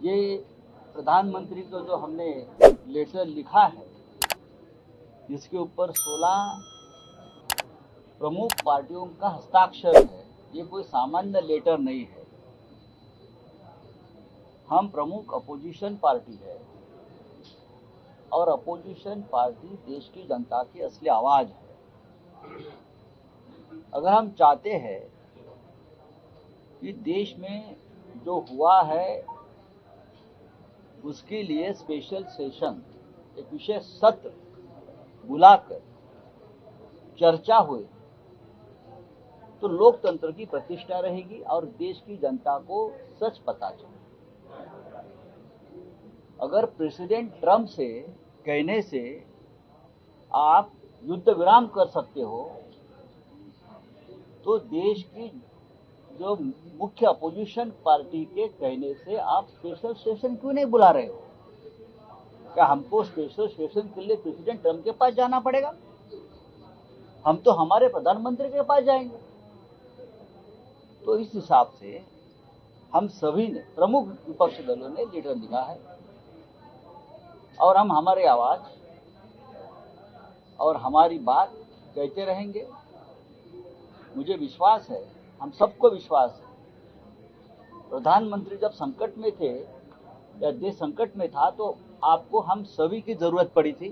ये प्रधानमंत्री को जो हमने लेटर लिखा है, जिसके ऊपर 16 प्रमुख पार्टियों का हस्ताक्षर है, ये कोई सामान्य लेटर नहीं है। हम प्रमुख अपोजिशन पार्टी है और अपोजिशन पार्टी देश की जनता की असली आवाज है। अगर हम चाहते हैं कि देश में जो हुआ है उसके लिए स्पेशल सेशन, एक विशेष सत्र बुलाकर चर्चा हुई, तो लोकतंत्र की प्रतिष्ठा रहेगी और देश की जनता को सच पता चले। अगर प्रेसिडेंट ट्रम्प से कहने से आप युद्ध विराम कर सकते हो, तो देश की जो मुख्य अपोजिशन पार्टी के कहने से आप स्पेशल सेशन क्यों नहीं बुला रहे हो? क्या हमको स्पेशल सेशन के लिए प्रेसिडेंट ट्रम्प के पास जाना पड़ेगा? हम तो हमारे प्रधानमंत्री के पास जाएंगे। तो इस हिसाब से हम सभी ने, प्रमुख विपक्षी दलों ने लेटर लिखा है और हम हमारी आवाज और हमारी बात कहते रहेंगे। मुझे विश्वास है, हम सबको विश्वास है, प्रधानमंत्री जब संकट में थे या देश संकट में था तो आपको हम सभी की जरूरत पड़ी थी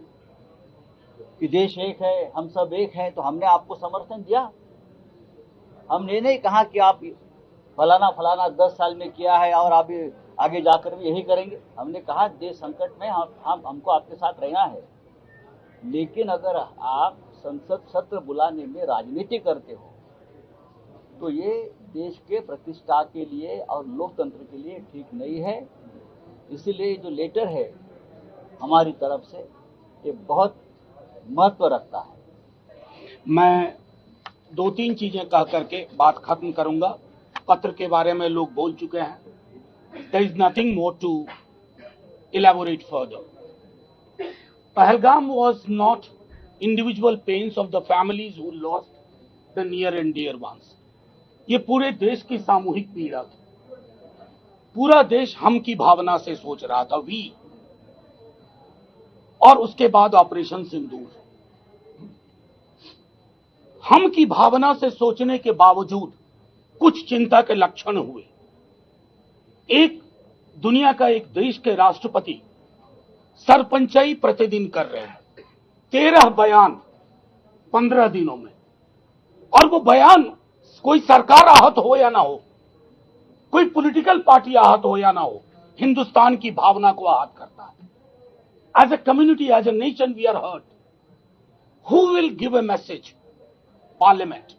कि देश एक है, हम सब एक हैं, तो हमने आपको समर्थन दिया। हमने नहीं कहा कि आप फलाना फलाना 10 साल में किया है और आप आगे जाकर भी यही करेंगे। हमने कहा देश संकट में हमको आपके साथ रहना है, लेकिन अगर आप संसद सत्र बुलाने में राजनीति करते हो तो ये देश के प्रतिष्ठा के लिए और लोकतंत्र के लिए ठीक नहीं है। इसीलिए जो लेटर है हमारी तरफ से ये बहुत महत्व रखता है। मैं 2-3 चीजें कह करके बात खत्म करूंगा। पत्र के बारे में लोग बोल चुके हैं। There is nothing more to elaborate further. Pahalgam was not individual pains of the families who lost the near and dear ones. ये पूरे देश की सामूहिक पीड़ा थी। पूरा देश हम की भावना से सोच रहा था, वी, और उसके बाद ऑपरेशन सिंदूर। हम की भावना से सोचने के बावजूद कुछ चिंता के लक्षण हुए। एक, दुनिया का एक देश के राष्ट्रपति सरपंचाई प्रतिदिन कर रहे हैं, 13 बयान 15 दिनों में, और वो बयान कोई सरकार आहत हो या ना हो, कोई पॉलिटिकल पार्टी आहत हो या ना हो, हिंदुस्तान की भावना को आहत करता है। As a community, as a nation, we are hurt. Who will give a message? Parliament.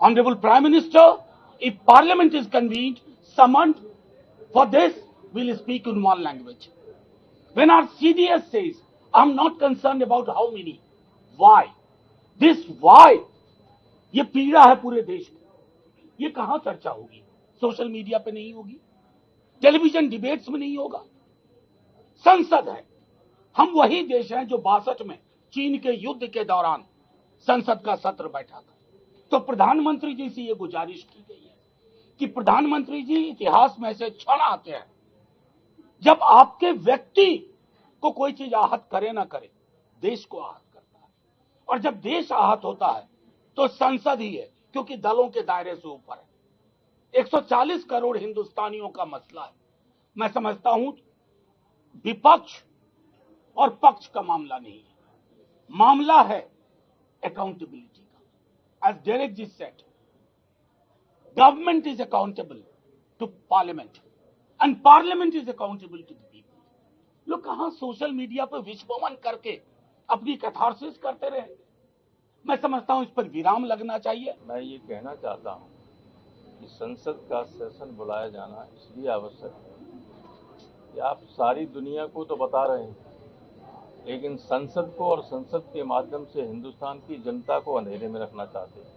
Honorable Prime Minister, if Parliament is convened, summoned for this, we'll speak in one language. When our CDS says, I'm not concerned about how many, why? This why, ये पीड़ा है पूरे देश में। ये कहां चर्चा होगी? सोशल मीडिया पे नहीं होगी, टेलीविजन डिबेट्स में नहीं होगा। संसद है। हम वही देश हैं जो 62 में चीन के युद्ध के दौरान संसद का सत्र बैठा था। तो प्रधानमंत्री जी से ये गुजारिश की गई है कि प्रधानमंत्री जी, इतिहास में ऐसे क्षण आते हैं जब आपके व्यक्ति को कोई चीज आहत करे ना करे, देश को आहत करता है। और जब देश आहत होता है तो संसद ही है, क्योंकि दलों के दायरे से ऊपर है। 140 करोड़ हिंदुस्तानियों का मसला है। मैं समझता हूं विपक्ष और पक्ष का मामला नहीं है, मामला है accountability का। As Derek ji said, government is accountable to parliament and parliament is accountable to the people. लोग कहां सोशल मीडिया पर विश्वमन करके अपनी कैथारसिस करते रहे। मैं समझता हूं इस पर विराम लगना चाहिए। मैं ये कहना चाहता हूं कि संसद का सेशन बुलाया जाना इसलिए आवश्यक है कि आप सारी दुनिया को तो बता रहे हैं, लेकिन संसद को और संसद के माध्यम से हिंदुस्तान की जनता को अंधेरे में रखना चाहते हैं।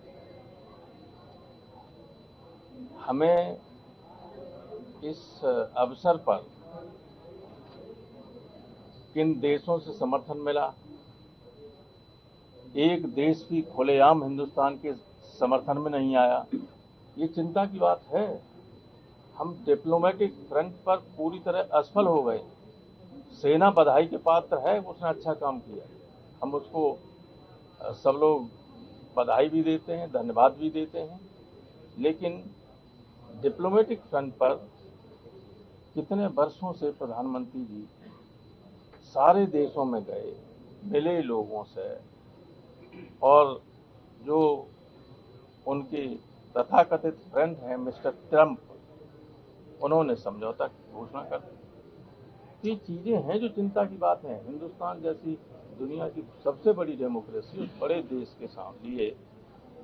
हमें इस अवसर पर किन देशों से समर्थन मिला, एक देश भी खुलेआम हिंदुस्तान के समर्थन में नहीं आया, ये चिंता की बात है। हम डिप्लोमेटिक फ्रंट पर पूरी तरह असफल हो गए। सेना बधाई के पात्र है, उसने अच्छा काम किया, हम उसको सब लोग बधाई भी देते हैं, धन्यवाद भी देते हैं। लेकिन डिप्लोमेटिक फ्रंट पर कितने वर्षों से प्रधानमंत्री जी सारे देशों में गए, मिले लोगों से, और जो उनके तथाकथित फ्रेंड हैं मिस्टर ट्रंप, उन्होंने समझौता की घोषणा कर दी। ये चीजें हैं जो चिंता की बात है। हिंदुस्तान जैसी दुनिया की सबसे बड़ी डेमोक्रेसी, उस बड़े देश के लिए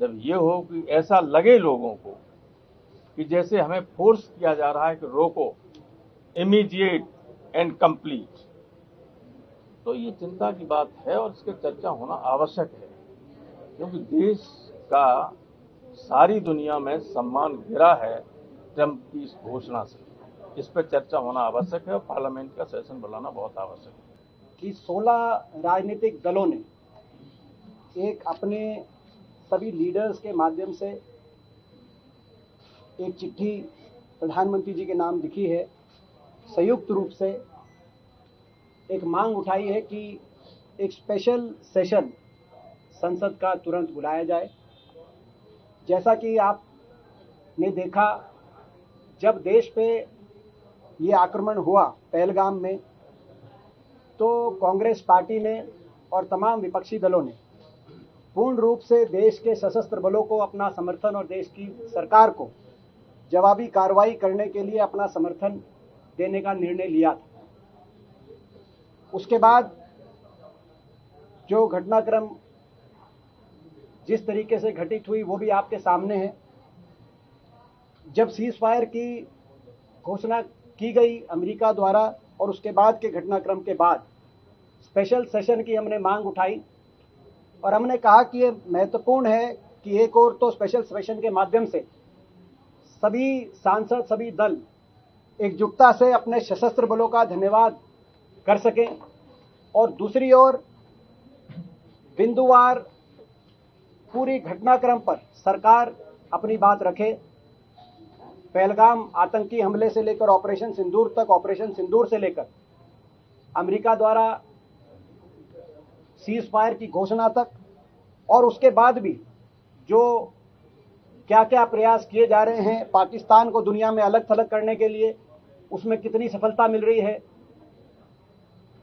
जब ये हो कि ऐसा लगे लोगों को कि जैसे हमें फोर्स किया जा रहा है कि रोको, इमीडिएट एंड कंप्लीट, तो ये चिंता की बात है और इसके चर्चा होना आवश्यक है, क्योंकि देश का सारी दुनिया में सम्मान गिरा है ट्रंप की इस घोषणा से। इस पर चर्चा होना आवश्यक है और पार्लियामेंट का सेशन बुलाना बहुत आवश्यक है। कि 16 राजनीतिक दलों ने एक अपने सभी लीडर्स के माध्यम से एक चिट्ठी प्रधानमंत्री जी के नाम लिखी है, संयुक्त रूप से एक मांग उठाई है कि एक स्पेशल सेशन संसद का तुरंत बुलाया जाए। जैसा कि आपने देखा, जब देश पे ये आक्रमण हुआ पहलगाम में, तो कांग्रेस पार्टी ने और तमाम विपक्षी दलों ने पूर्ण रूप से देश के सशस्त्र बलों को अपना समर्थन और देश की सरकार को जवाबी कार्रवाई करने के लिए अपना समर्थन देने का निर्णय लिया था। उसके बाद जो घटनाक्रम जिस तरीके से घटित हुई वो भी आपके सामने है। जब सीज फायर की घोषणा की गई अमेरिका द्वारा और उसके बाद के घटनाक्रम के बाद स्पेशल सेशन की हमने मांग उठाई और हमने कहा कि ये महत्वपूर्ण है कि एक और तो स्पेशल सेशन के माध्यम से सभी सांसद, सभी दल एकजुटता से अपने सशस्त्र बलों का धन्यवाद कर सकें, और दूसरी ओर बिंदुवार पूरी घटनाक्रम पर सरकार अपनी बात रखे। पहलगाम आतंकी हमले से लेकर ऑपरेशन सिंदूर तक, ऑपरेशन सिंदूर से लेकर अमेरिका द्वारा सीज फायर की घोषणा तक, और उसके बाद भी जो क्या क्या प्रयास किए जा रहे हैं पाकिस्तान को दुनिया में अलग थलग करने के लिए, उसमें कितनी सफलता मिल रही है,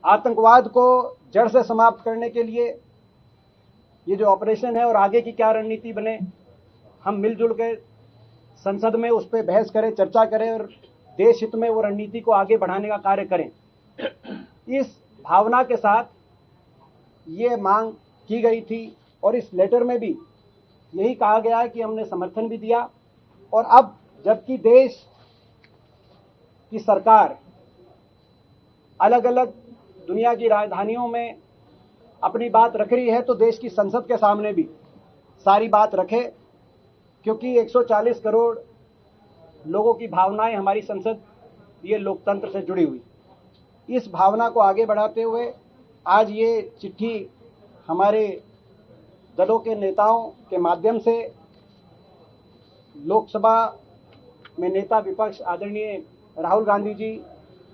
आतंकवाद को जड़ से समाप्त करने के लिए ये जो ऑपरेशन है और आगे की क्या रणनीति बने, हम मिलजुल के संसद में उस पर बहस करें, चर्चा करें और देश हित में वो रणनीति को आगे बढ़ाने का कार्य करें। इस भावना के साथ ये मांग की गई थी और इस लेटर में भी यही कहा गया है कि हमने समर्थन भी दिया। और अब जबकि देश की सरकार अलग अलग दुनिया की राजधानियों में अपनी बात रख रही है, तो देश की संसद के सामने भी सारी बात रखे, क्योंकि 140 करोड़ लोगों की भावनाएं हमारी संसद ये लोकतंत्र से जुड़ी हुई। इस भावना को आगे बढ़ाते हुए आज ये चिट्ठी हमारे दलों के नेताओं के माध्यम से लोकसभा में नेता विपक्ष आदरणीय राहुल गांधी जी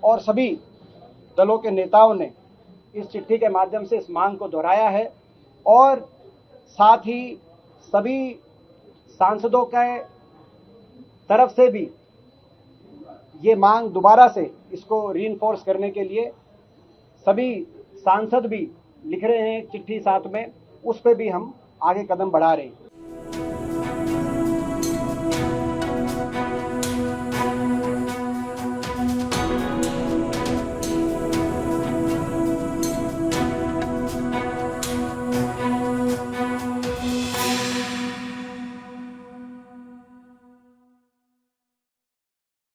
और सभी दलों के नेताओं ने इस चिट्ठी के माध्यम से इस मांग को दोहराया है, और साथ ही सभी सांसदों के तरफ से भी ये मांग दोबारा से इसको रीइंफोर्स करने के लिए सभी सांसद भी लिख रहे हैं चिट्ठी साथ में, उस पर भी हम आगे कदम बढ़ा रहे हैं।